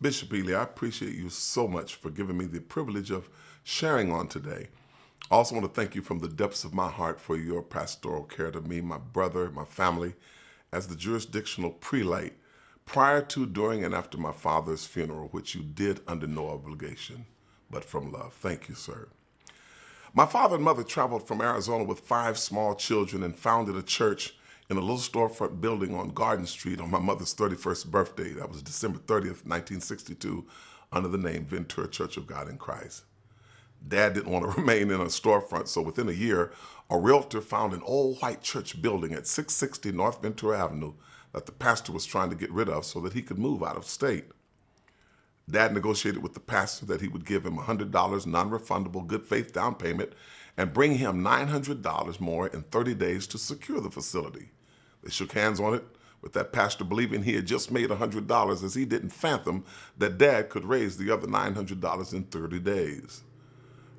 Bishop Ely, I appreciate you so much for giving me the privilege of sharing on today. I also want to thank you from the depths of my heart for your pastoral care to me, my brother, my family, as the jurisdictional prelate prior to, during, and after my father's funeral, which you did under no obligation, but from love. Thank you, sir. My father and mother traveled from Arizona with 5 small children and founded a church in a little storefront building on Garden Street on my mother's 31st birthday. That was December 30th, 1962, under the name Ventura Church of God in Christ. Dad didn't want to remain in a storefront, so within a year, a realtor found an old white church building at 660 North Ventura Avenue that the pastor was trying to get rid of so that he could move out of state. Dad negotiated with the pastor that he would give him $100 non-refundable good faith down payment and bring him $900 more in 30 days to secure the facility. They shook hands on it, with that pastor believing he had just made $100 as he didn't fathom that Dad could raise the other $900 in 30 days.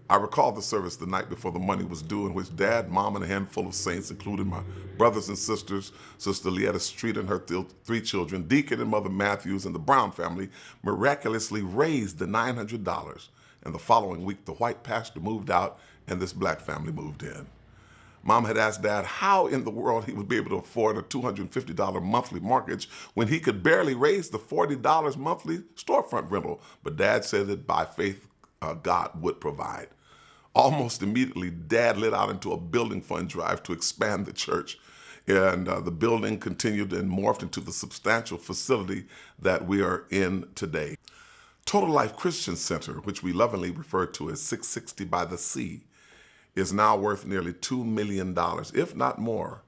I recall the service the night before the money was due in which Dad, Mom, and a handful of saints, including my brothers and sisters, Sister Leetta Street and her 3 children, Deacon and Mother Matthews, and the Brown family, miraculously raised the $900. And the following week, the white pastor moved out and this black family moved in. Mom had asked Dad how in the world he would be able to afford a $250 monthly mortgage when he could barely raise the $40 monthly storefront rental. But Dad said that by faith, God would provide. Almost immediately, Dad lit out into a building fund drive to expand the church. And the building continued and morphed into the substantial facility that we are in today. Total Life Christian Center, which we lovingly refer to as 660 by the Sea, is now worth nearly $2 million, if not more.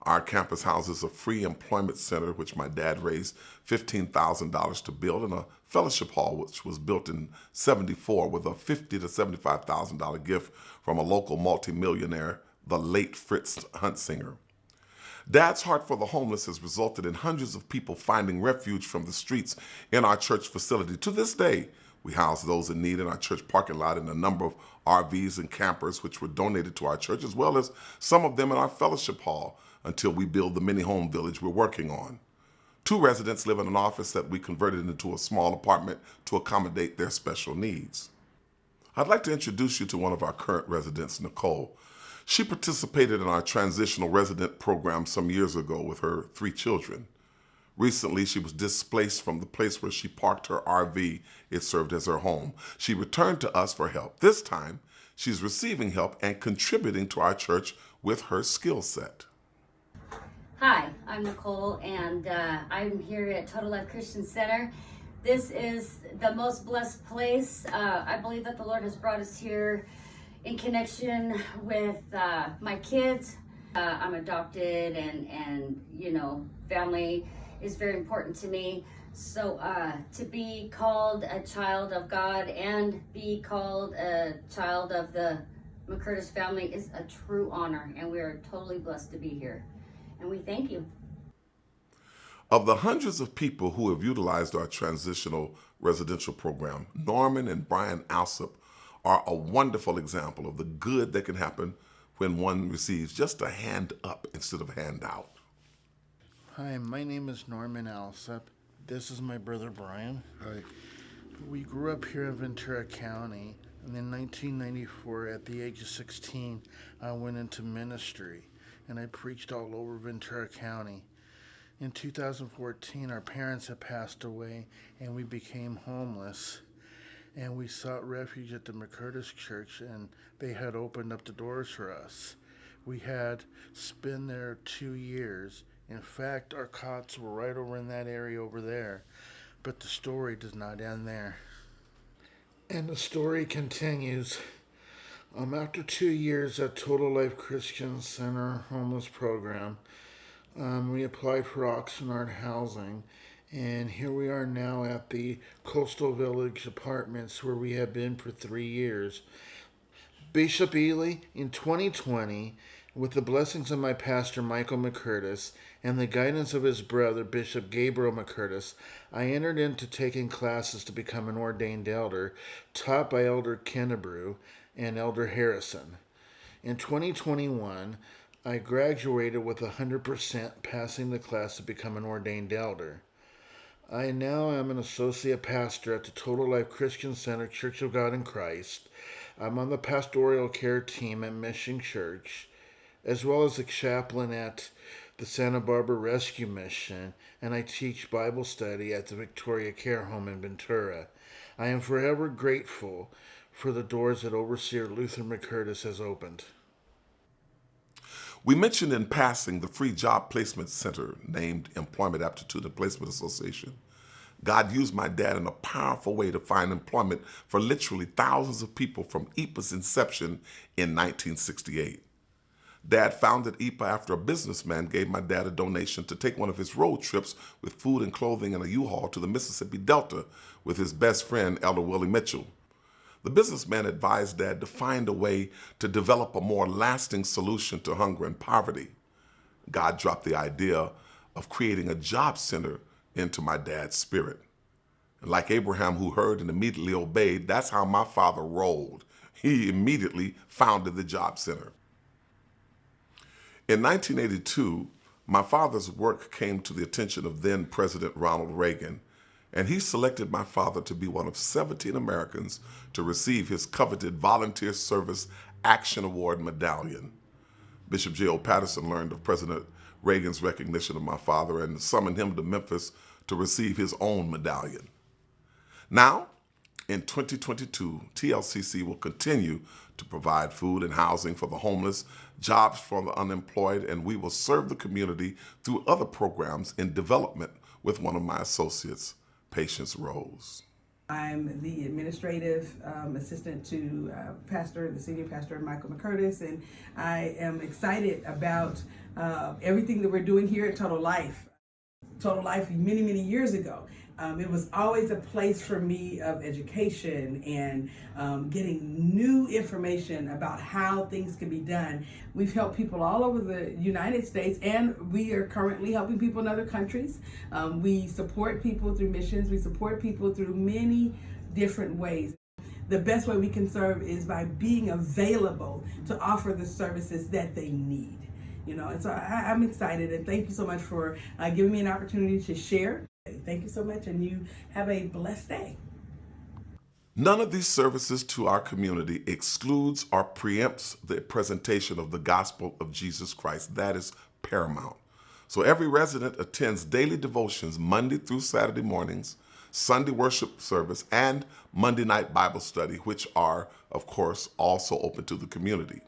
Our campus houses a free employment center, which my dad raised $15,000 to build, and a fellowship hall, which was built in '74 with a $50,000 to $75,000 gift from a local multimillionaire, the late Fritz Huntsinger. Dad's heart for the homeless has resulted in hundreds of people finding refuge from the streets in our church facility. To this day, we house those in need in our church parking lot in a number of RVs and campers, which were donated to our church, as well as some of them in our fellowship hall, until we build the mini home village we're working on. 2 residents live in an office that we converted into a small apartment to accommodate their special needs. I'd like to introduce you to one of our current residents, Nicole. She participated in our transitional resident program some years ago with her 3 children. Recently, she was displaced from the place where she parked her RV. It served as her home. She returned to us for help. This time, she's receiving help and contributing to our church with her skill set. Hi, I'm Nicole, and I'm here at Total Life Christian Center. This is the most blessed place. I believe that the Lord has brought us here in connection with my kids. I'm adopted, and family is very important to me. So to be called a child of God and be called a child of the McCurtis family is a true honor, and we are totally blessed to be here. And we thank you. Of the hundreds of people who have utilized our transitional residential program, Norman and Brian Alsop are a wonderful example of the good that can happen when one receives just a hand up instead of a hand out. Hi, my name is Norman Alsop. This is my brother Brian. Hi. We grew up here in Ventura County, and in 1994, at the age of 16, I went into ministry, and I preached all over Ventura County. In 2014, our parents had passed away, and we became homeless, and we sought refuge at the McCurtis Church, and they had opened up the doors for us. We had spent there 2 years. In fact, our cots were right over in that area over there, but the story does not end there. And the story continues. After 2 years at Total Life Christian Center homeless program, we applied for Oxnard housing, and here we are now at the Coastal Village Apartments where we have been for 3 years. Bishop Ely, in 2020, with the blessings of my pastor Michael McCurtis and the guidance of his brother Bishop Gabriel McCurtis, I entered into taking classes to become an ordained elder, taught by Elder Kennebrew and Elder Harrison. In 2021, I graduated with 100% passing the class to become an ordained elder. I now am an associate pastor at the Total Life Christian Center Church of God in Christ. I'm on the pastoral care team at Mission Church, as well as a chaplain at the Santa Barbara Rescue Mission, and I teach Bible study at the Victoria Care Home in Ventura. I am forever grateful for the doors that Overseer Luther McCurtis has opened. We mentioned in passing the free job placement center named Employment Aptitude and Placement Association. God used my dad in a powerful way to find employment for literally thousands of people from EPA's inception in 1968. Dad founded EPA after a businessman gave my dad a donation to take one of his road trips with food and clothing in a U-Haul to the Mississippi Delta with his best friend, Elder Willie Mitchell. The businessman advised Dad to find a way to develop a more lasting solution to hunger and poverty. God dropped the idea of creating a job center into my dad's spirit. And like Abraham, who heard and immediately obeyed, that's how my father rolled. He immediately founded the job center. In 1982, my father's work came to the attention of then President Ronald Reagan, and he selected my father to be one of 17 Americans to receive his coveted Volunteer Service Action Award medallion. Bishop J.O. Patterson learned of President Reagan's recognition of my father and summoned him to Memphis to receive his own medallion. Now, in 2022, TLCC will continue to provide food and housing for the homeless, jobs for the unemployed, and we will serve the community through other programs in development with one of my associates, Patience Rose. I'm the administrative assistant to the senior pastor, Michael McCurtis, and I am excited about everything that we're doing here at Total Life. Total Life many, many years ago. It was always a place for me of education and getting new information about how things can be done. We've helped people all over the United States, and we are currently helping people in other countries. We support people through missions. We support people through many different ways. The best way we can serve is by being available to offer the services that they need. And so I'm excited, and thank you so much for giving me an opportunity to share. Thank you so much, and you have a blessed day. None of these services to our community excludes or preempts the presentation of the gospel of Jesus Christ. That is paramount. So every resident attends daily devotions Monday through Saturday mornings, Sunday worship service, and Monday night Bible study, which are, of course, also open to the community.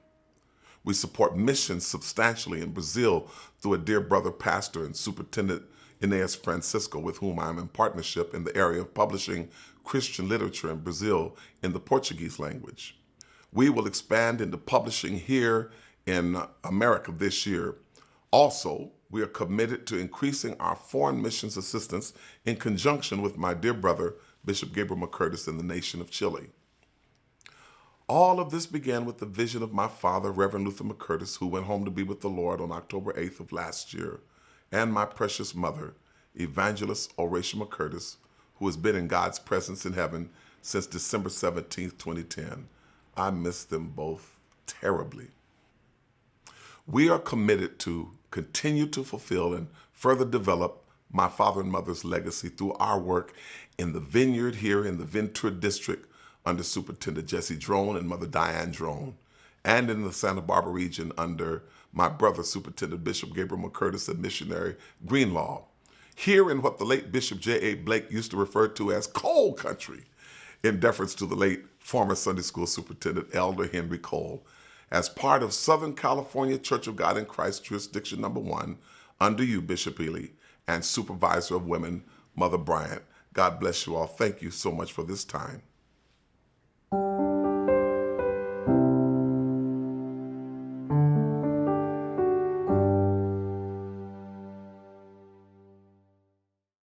We support missions substantially in Brazil through a dear brother pastor and Superintendent Inez Francisco, with whom I am in partnership in the area of publishing Christian literature in Brazil in the Portuguese language. We will expand into publishing here in America this year. Also, we are committed to increasing our foreign missions assistance in conjunction with my dear brother, Bishop Gabriel McCurtis, in the nation of Chile. All of this began with the vision of my father, Reverend Luther McCurtis, who went home to be with the Lord on October 8th of last year, and my precious mother, Evangelist Horatia McCurtis, who has been in God's presence in heaven since December 17th, 2010. I miss them both terribly. We are committed to continue to fulfill and further develop my father and mother's legacy through our work in the vineyard here in the Ventura District under Superintendent Jesse Drone and Mother Diane Drone, and in the Santa Barbara region under my brother, Superintendent Bishop Gabriel McCurtis and Missionary Greenlaw. Here in what the late Bishop J.A. Blake used to refer to as coal country, in deference to the late former Sunday School Superintendent Elder Henry Cole, as part of Southern California Church of God in Christ Jurisdiction Number 1, under you, Bishop Ely, and Supervisor of Women, Mother Bryant. God bless you all. Thank you so much for this time.